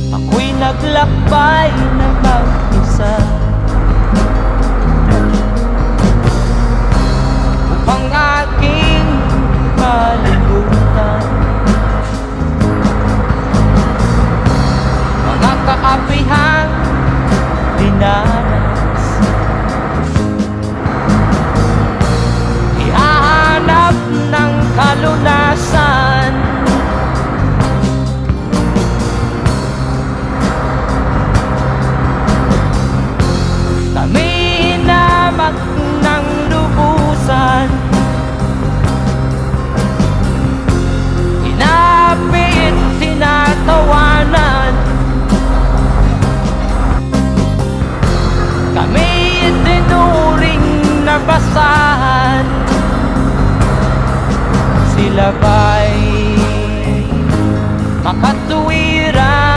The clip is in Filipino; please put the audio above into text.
Ako'y naglakbay na mag-isa upang aking malimutan mga kaapihang dinanas. Ihahanap ng kalunasan kami hinamak ng lubusan, inapit, tinatawanan. Kami tinuring na basahan, sila ba